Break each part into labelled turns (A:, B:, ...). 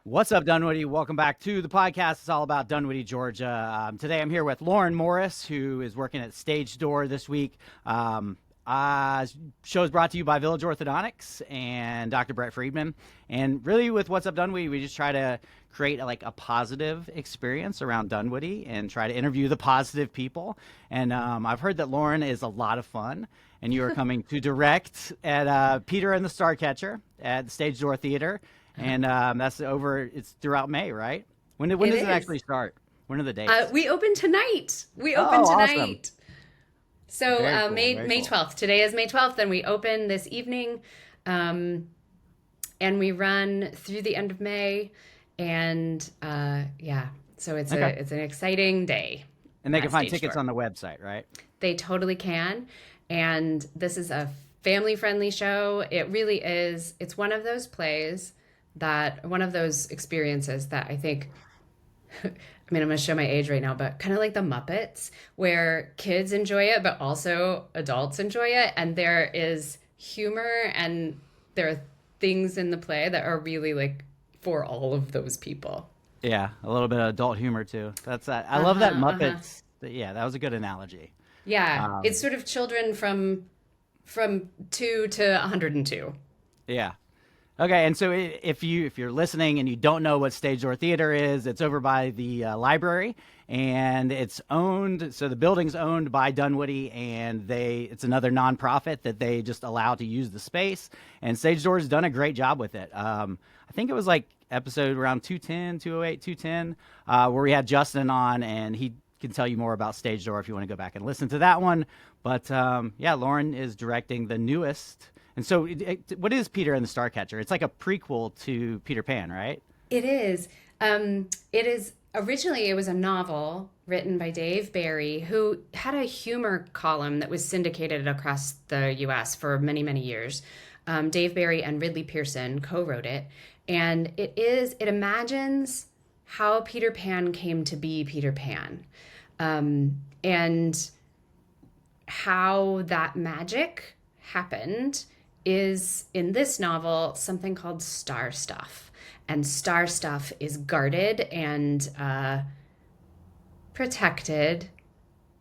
A: What's up, Dunwoody? Welcome back to the podcast. It's all about Dunwoody, Georgia. Today I'm here with Lauren Morris, who is working at Stage Door this week. Show is brought to you by Village Orthodontics and Dr. Brett Friedman. And really with What's Up, Dunwoody, we just try to create a positive experience around Dunwoody and try to interview the positive people. And I've heard that Lauren is a lot of fun. And you are coming to direct at Peter and the Starcatcher at the Stage Door Theater. And it's throughout May, right? When does it actually start? When are the dates?
B: We open tonight. We open tonight.
A: Awesome.
B: So
A: Cool,
B: May
A: cool.
B: 12th. Today is May 12th, and we open this evening. And we run through the end of May. And so it's
A: Okay.
B: it's an exciting day.
A: And they can
B: at
A: find
B: Stage
A: tickets
B: Door.
A: on the website, right?
B: They totally can. And this is a family-friendly show. It really is. It's one of those experiences that I think, I mean, I'm going to show my age right now, but kind of like the Muppets, where kids enjoy it, but also adults enjoy it. And there is humor and there are things in the play that are really like for all of those people.
A: Yeah, a little bit of adult humor too. I love that Muppets. Yeah, that was a good analogy.
B: Yeah.
A: Um,
B: It's sort of children from 2 to 102.
A: Yeah. Okay, and so if you're listening and you don't know what Stage Door Theater is, it's over by the library, and it's owned. So the building's owned by Dunwoody, and it's another nonprofit that they just allow to use the space. And Stage Door's done a great job with it. I think it was like episode around 210, 208, 210, where we had Justin on, and he can tell you more about Stage Door if you want to go back and listen to that one. But Lauren is directing the newest. And so, what is Peter and the Starcatcher? It's like a prequel to Peter Pan, right?
B: It is. It is originally it was a novel written by Dave Barry, who had a humor column that was syndicated across the U.S. for many, many years. Dave Barry and Ridley Pearson co-wrote it, and it imagines how Peter Pan came to be Peter Pan, and how that magic happened is in this novel something called star stuff, and star stuff is guarded and protected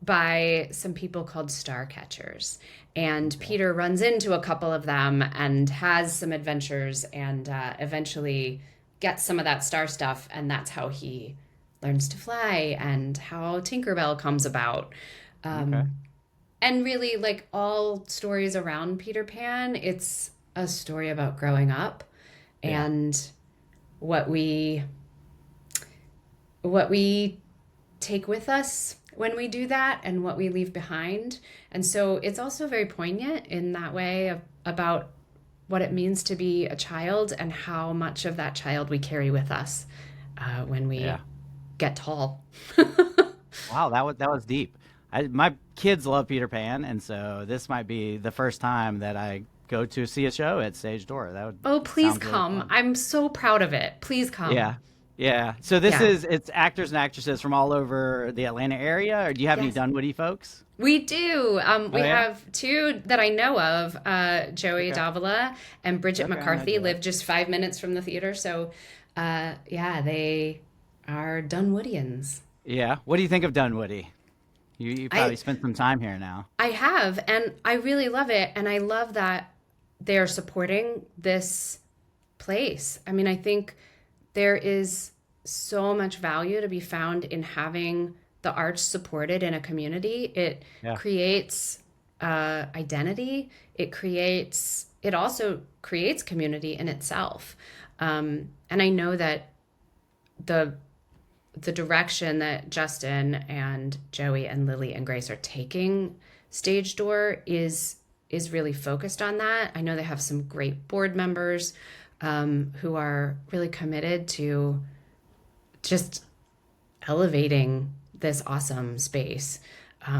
B: by some people called star catchers, and Peter runs into a couple of them and has some adventures and eventually gets some of that star stuff, and that's how he learns to fly and how Tinkerbell comes about.
A: Okay.
B: And really, like all stories around Peter Pan, it's a story about growing up and what we take with us when we do that and what we leave behind. And so it's also very poignant in that way about what it means to be a child and how much of that child we carry with us when we get tall.
A: Wow, that was deep. My kids love Peter Pan, and so this might be the first time that I go to see a show at Stage Door. That would
B: Oh, please
A: sound really
B: come.
A: fun.
B: I'm so proud of it. Please come.
A: Yeah, yeah. So
B: Yeah.
A: it's actors and actresses from all over the Atlanta area, or do you have any
B: Yes.
A: Dunwoody folks?
B: We do. We
A: yeah?
B: have two that I know of. Joey
A: Okay.
B: Davila and Bridget
A: Okay, I know
B: McCarthy
A: Joey.
B: live just 5 minutes from the theater. So, they are Dunwoodians.
A: Yeah. What do you think of Dunwoody? You probably
B: I
A: spent some time here now.
B: I have, and I really love it. And I love that they're supporting this place. I mean, I think there is so much value to be found in having the arts supported in a community. It
A: Yeah.
B: creates identity. It also creates community in itself. And I know that the direction that Justin and Joey and Lily and Grace are taking Stage Door is really focused on that. I know they have some great board members who are really committed to just elevating this awesome space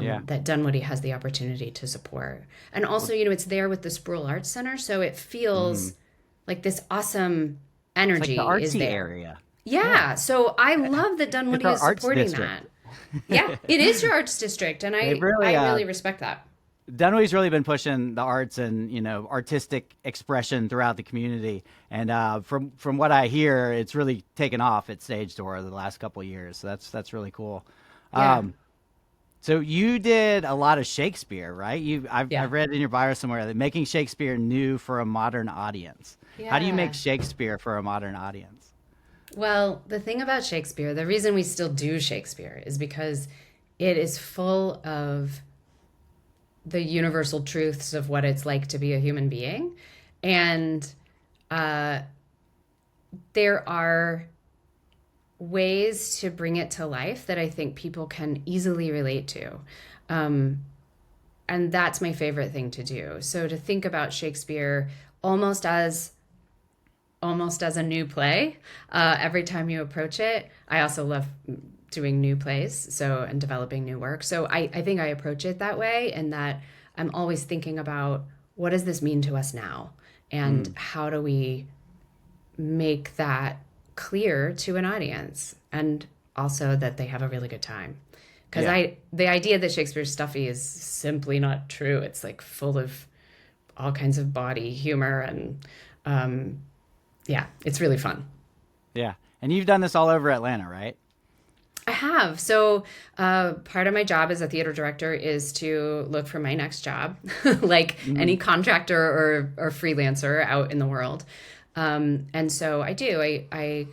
A: Yeah.
B: that Dunwoody has the opportunity to support. And also, it's there with the Sproul Arts Center, so it feels like this awesome
A: It's like
B: energy
A: the
B: is
A: artsy
B: there.
A: area.
B: Yeah, so I love that
A: It's
B: Dunwoody
A: our
B: is
A: arts
B: supporting
A: district.
B: that. Yeah, it is your arts district, and
A: They
B: I
A: really
B: really respect that.
A: Dunwoody's really been pushing the arts and artistic expression throughout the community, and from what I hear, it's really taken off at Stage Door the last couple of years. So that's really cool.
B: Yeah.
A: So you did a lot of Shakespeare, right? I've
B: Yeah.
A: read in your bio somewhere that making Shakespeare new for a modern audience. How do you make
B: Yeah.
A: Shakespeare for a modern audience?
B: Well, the thing about Shakespeare, the reason we still do Shakespeare is because it is full of the universal truths of what it's like to be a human being. And uh, there are ways to bring it to life that I think people can easily relate to. Um, and that's my favorite thing to do. So to think about Shakespeare almost as a new play every time you approach it. I also love doing new plays, and developing new work. So I think I approach it that way, and that I'm always thinking about what does this mean to us now, and how do we make that clear to an audience, and also that they have a really good time. Because
A: Yeah.
B: the idea that Shakespeare's stuffy is simply not true. It's like full of all kinds of body humor, and yeah, it's really fun.
A: Yeah. And you've done this all over Atlanta, right?
B: I have. So part of my job as a theater director is to look for my next job, like any contractor or freelancer out in the world. And so I do. I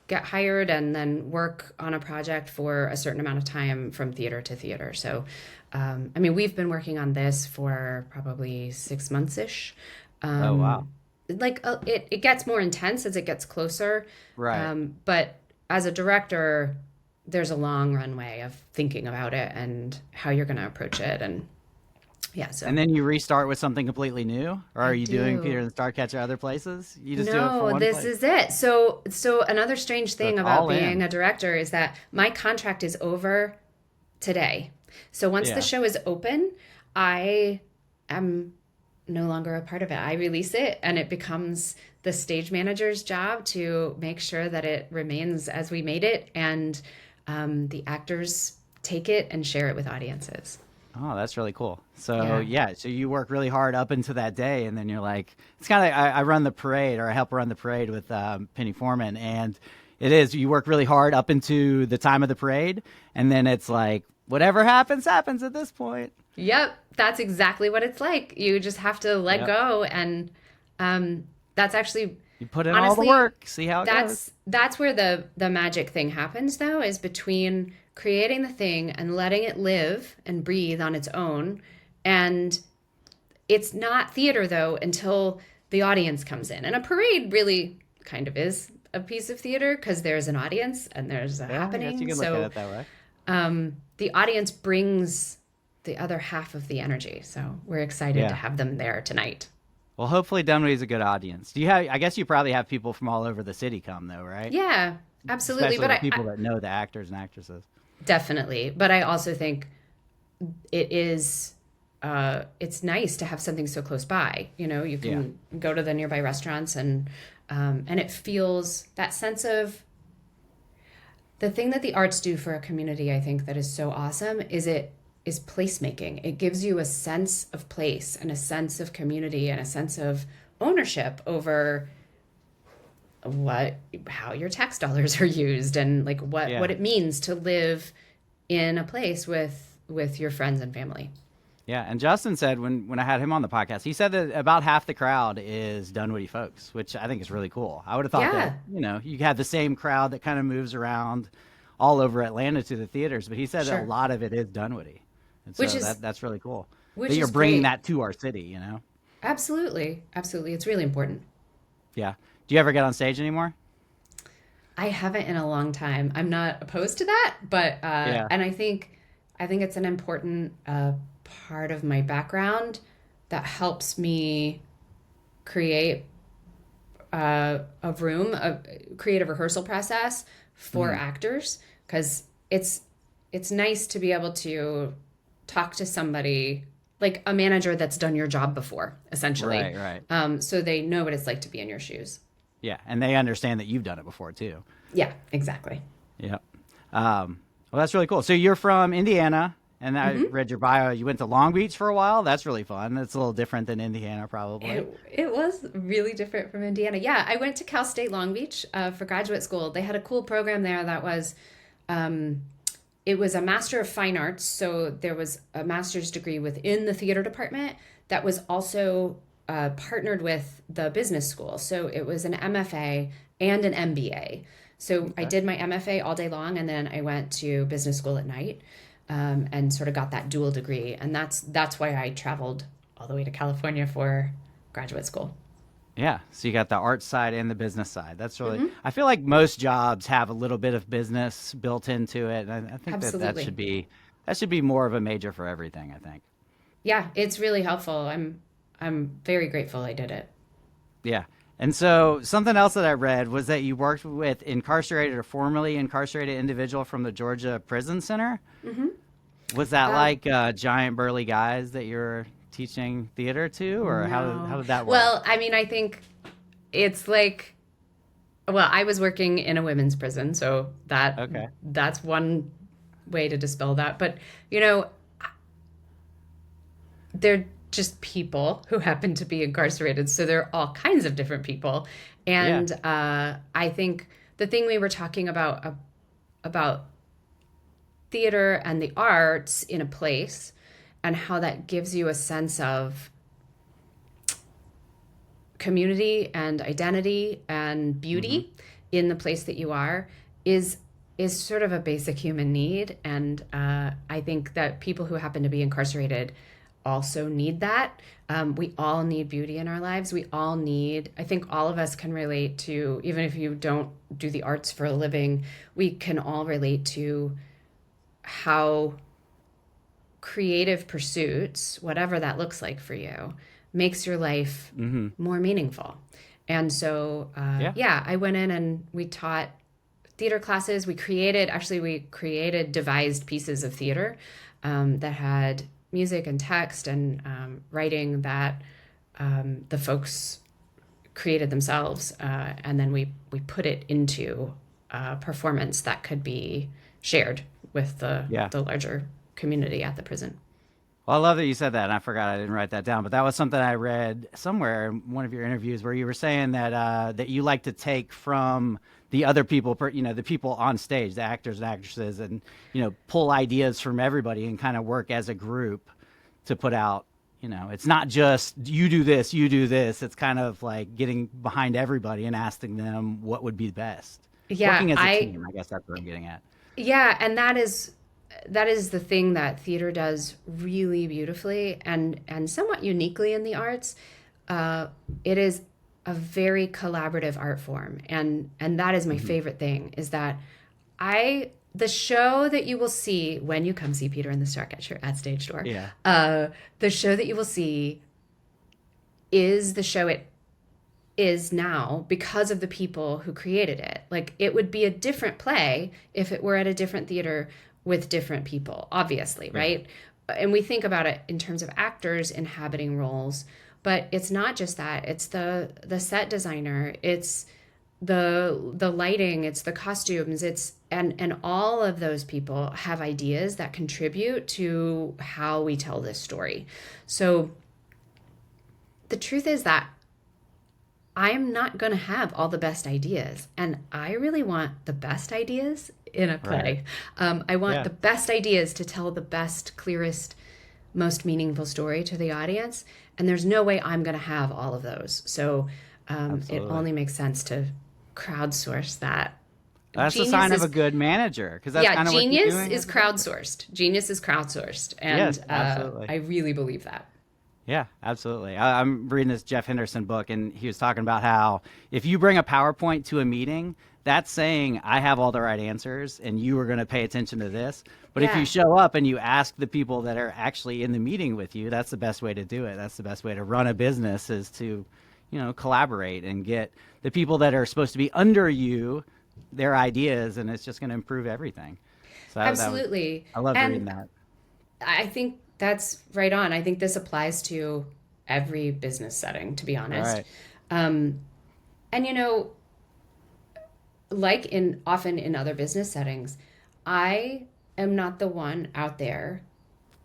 B: get hired and then work on a project for a certain amount of time from theater to theater. So, I mean, we've been working on this for probably 6 months-ish.
A: Oh, wow.
B: It gets more intense as it gets closer.
A: Right.
B: But as a director, there's a long runway of thinking about it and how you're going to approach it. And yeah, so
A: And then you restart with something completely new? Or
B: I
A: are you doing Peter
B: do.
A: and the Starcatcher other places? You just do it for
B: No,
A: one
B: this
A: place?
B: is it. So another strange
A: So
B: thing
A: it's
B: about
A: all
B: being
A: in.
B: a director is that my contract is over today. So once the
A: Yeah.
B: show is open, I am no longer a part of it. I release it and it becomes the stage manager's job to make sure that it remains as we made it, and the actors take it and share it with audiences.
A: Oh, that's really cool. So
B: Yeah.
A: yeah, so you work really hard up into that day, and then you're like, it's kind of I run the parade, or I help run the parade with Penny Foreman, and it is you work really hard up into the time of the parade, and then it's like whatever happens happens at this point.
B: Yep, that's exactly what it's like. You just have to let
A: Yep.
B: go, and that's actually
A: You put in all the
B: honestly
A: work, see how it goes.
B: that's where the magic thing happens, though, is between creating the thing and letting it live and breathe on its own. And it's not theater, though, until the audience comes in. And a parade really kind of is a piece of theater because there's an audience and there's a
A: Yeah, I guess you
B: happening.
A: can look at
B: So
A: it that way.
B: the audience brings the other half of the energy. So we're excited to
A: Yeah.
B: have them there tonight.
A: Well, hopefully Dunwoody's a good audience. Do you have? I guess you probably have people from all over the city come though, right?
B: Yeah, absolutely.
A: Especially
B: But
A: the
B: I
A: people that know the actors and actresses.
B: definitely. But I also think it is it's nice to have something so close by. You
A: Yeah.
B: can go to the nearby restaurants, and it feels that sense of the thing that the arts do for a community. I think that is so awesome is placemaking. It gives you a sense of place and a sense of community and a sense of ownership over how your tax dollars are used, and like what
A: Yeah.
B: it means to live in a place with your friends and family.
A: Yeah, and Justin said when I had him on the podcast, he said that about half the crowd is Dunwoody folks, which I think is really cool. I would have thought
B: Yeah,
A: that, you have the same crowd that kind of moves around all over Atlanta to the theaters, but he said that a
B: sure.
A: lot of it is Dunwoody. And
B: Which
A: so
B: is
A: that's really cool.
B: which
A: That you're
B: is
A: bringing
B: great.
A: that to our city.
B: Absolutely. Absolutely. It's really important.
A: Yeah. Do you ever get on stage anymore?
B: I haven't in a long time. I'm not opposed to that, but
A: Yeah.
B: and I think it's an important part of my background that helps me create create a rehearsal process for
A: Mhm.
B: actors, because it's nice to be able to talk to somebody like a manager that's done your job before, essentially,
A: Right, right.
B: so they know what it's like to be in your shoes.
A: Yeah, and they understand that you've done it before too.
B: Yeah, exactly.
A: Yep. Well, that's really cool. So you're from Indiana, And I
B: Hmm.
A: read your bio. You went to Long Beach for a while. That's really fun. That's a little different than Indiana, probably.
B: It was really different from Indiana. Yeah, I went to Cal State Long Beach for graduate school. They had a cool program there that was, um, it was a Master of Fine Arts. So there was a master's degree within the theater department that was also partnered with the business school. So it was an MFA and an MBA. So I
A: Okay.
B: did my MFA all day long, and then I went to business school at night, and sort of got that dual degree. And that's why I traveled all the way to California for graduate school.
A: Yeah. So you got the art side and the business side. That's really,
B: Hmm.
A: I feel like most jobs have a little bit of business built into it. And I think that
B: Absolutely.
A: that should be more of a major for everything, I think.
B: Yeah, it's really helpful. I'm very grateful I did it.
A: Yeah. And so something else that I read was that you worked with incarcerated or formerly incarcerated individual from the Georgia Prison Center.
B: Hmm.
A: Was that
B: Uh,
A: like giant burly guys that you're teaching theater to, or how
B: no.
A: did that work?
B: Well, I mean, I think it's like, well, I was working in a women's prison, so
A: Okay.
B: that's one way to dispel that. But, you know, they're just people who happen to be incarcerated. So they're all kinds of different people.
A: Yeah.
B: And I think the thing we were talking about theater and the arts in a place and how that gives you a sense of community and identity and
A: Hmm.
B: beauty in the place that you are is is sort of a basic human need. And I think that people who happen to be incarcerated also need that. We all need beauty in our lives. We all need, I think all of us can relate to, even if you don't do the arts for a living, we can all relate to how creative pursuits, whatever that looks like for you, makes your life
A: Hmm.
B: more meaningful. And so,
A: Yeah.
B: yeah, I went in and we taught theater classes. We created devised pieces of theater that had music and text and writing that the folks created themselves. And then we put it into a performance that could be shared with
A: Yeah.
B: the larger community at the prison.
A: Well, I love that you said that, and I forgot I didn't write that down. But that was something I read somewhere in one of your interviews where you were saying that that you like to take from the other people, the people on stage, the actors and actresses, and pull ideas from everybody and kind of work as a group to put out. It's not just you do this, you do this. It's kind of like getting behind everybody and asking them what would be best.
B: Yeah,
A: Working as a
B: I
A: team, I guess that's what I'm getting at.
B: yeah, and that is the thing that theater does really beautifully and somewhat uniquely in the arts. Uh, it is a very collaborative art form, and that is my
A: Hmm.
B: favorite thing. Is that the show that you will see when you come see Peter and the Starcatcher at Stage Door,
A: Yeah.
B: uh, the show that you will see is the show it is now because of the people who created it. Like it would be a different play if it were at a different theater with different people, obviously,
A: Yeah.
B: right? And we think about it in terms of actors inhabiting roles, but it's not just that. It's the set designer, it's the lighting, it's the costumes, it's and all of those people have ideas that contribute to how we tell this story. So the truth is that I'm not going to have all the best ideas. And I really want the best ideas in a
A: Right.
B: play. I want
A: Yeah.
B: the best ideas to tell the best, clearest, most meaningful story to the audience. And there's no way I'm going to have all of those. So it
A: Absolutely.
B: only makes sense to crowdsource that.
A: That's a
B: Genius
A: sign of a
B: is,
A: good manager because that's
B: yeah,
A: kind of what you're
B: genius
A: doing
B: is
A: as a manager.
B: crowdsourced. Genius is crowdsourced.
A: Yes,
B: And
A: absolutely.
B: I really believe that.
A: Yeah, absolutely. I'm reading this Jeff Henderson book, and he was talking about how if you bring a PowerPoint to a meeting, that's saying I have all the right answers, and you are going to pay attention to this. But if you
B: Yeah.
A: show up and you ask the people that are actually in the meeting with you, that's the best way to do it. That's the best way to run a business is to, collaborate and get the people that are supposed to be under you their ideas, and it's just going to improve everything. So that was
B: Absolutely.
A: I loved reading
B: And
A: that.
B: I think that's right on. I think this applies to every business setting, to be
A: All
B: honest.
A: right.
B: Um, and like in often in other business settings, I am not the one out there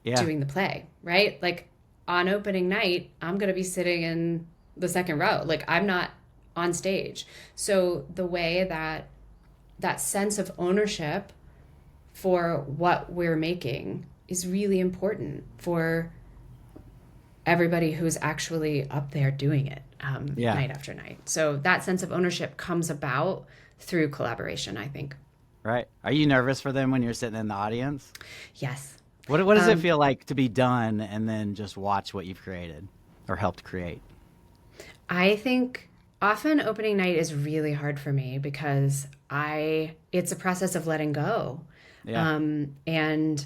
A: Yeah.
B: doing the play, right? Like on opening night, I'm going to be sitting in the second row. Like I'm not on stage. So the way that that sense of ownership for what we're making is really important for everybody who's actually up there doing it
A: Yeah.
B: night after night. So that sense of ownership comes about through collaboration, I think.
A: Right. Are you nervous for them when you're sitting in the audience?
B: Yes.
A: What does it
B: Um,
A: feel like to be done and then just watch what you've created or helped create?
B: I think often opening night is really hard for me because it's a process of letting go.
A: Yeah.
B: And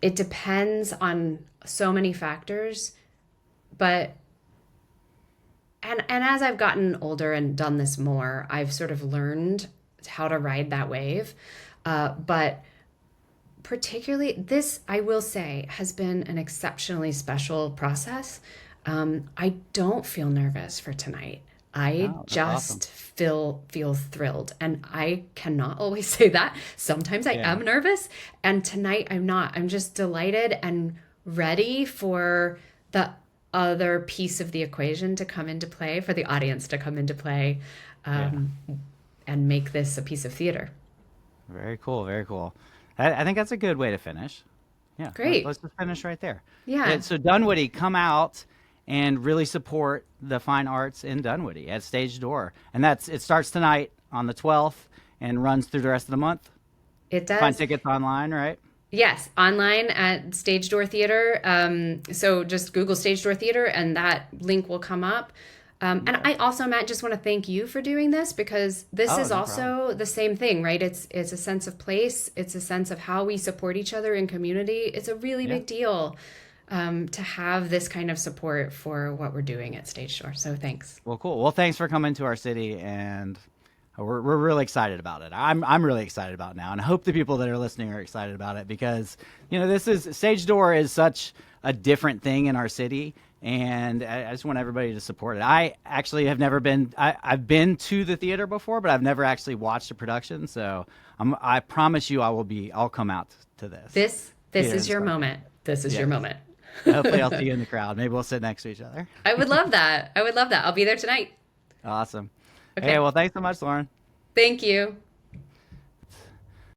B: it depends on so many factors, but and as I've gotten older and done this more, I've sort of learned how to ride that wave. But particularly this, I will say, has been an exceptionally special process. I don't feel nervous for tonight. I
A: Oh, that's awesome.
B: just feel thrilled, and I cannot always say that. Sometimes I
A: Yeah.
B: am nervous, and tonight I'm not. I'm just delighted and ready for the other piece of the equation to come into play, for the audience to come into play,
A: Yeah.
B: um, and make this a piece of theater.
A: Very cool. Very cool. I think that's a good way to finish. Yeah.
B: Great.
A: Let's just finish right there. Yeah,
B: Yeah.
A: so Dunwoody, come out and really support the fine arts in Dunwoody at Stage Door. And it starts tonight on the 12th and runs through the rest of the month.
B: It
A: Find
B: does.
A: tickets online, right?
B: Yes, online at Stage Door Theater. So just Google Stage Door Theater, and that link will come up. And
A: Okay.
B: I also, Matt, just want to thank you for doing this because this
A: Oh,
B: is
A: no problem.
B: also the same thing, right? It's a sense of place. It's a sense of how we support each other in community. It's a really
A: Yeah.
B: big deal to have this kind of support for what we're doing at Stage Door. So thanks.
A: Well, cool. Well, thanks for coming to our city, and we're really excited about it. I'm really excited about it now, and I hope the people that are listening are excited about it because this is Stage Door is such a different thing in our city, and I just want everybody to support it. I actually have never been. I've been to the theater before, but I've never actually watched a production. So I promise you, I'll come out to this
B: This
A: theater
B: is
A: in
B: your
A: Starkatcher.
B: moment. This is your
A: Yes.
B: moment.
A: Hopefully, I'll see you in the crowd. Maybe we'll sit next to each other.
B: I would love that. I would love that. I'll be there tonight.
A: Awesome. Hey,
B: Okay.
A: well, thanks so much, Lauren.
B: Thank you.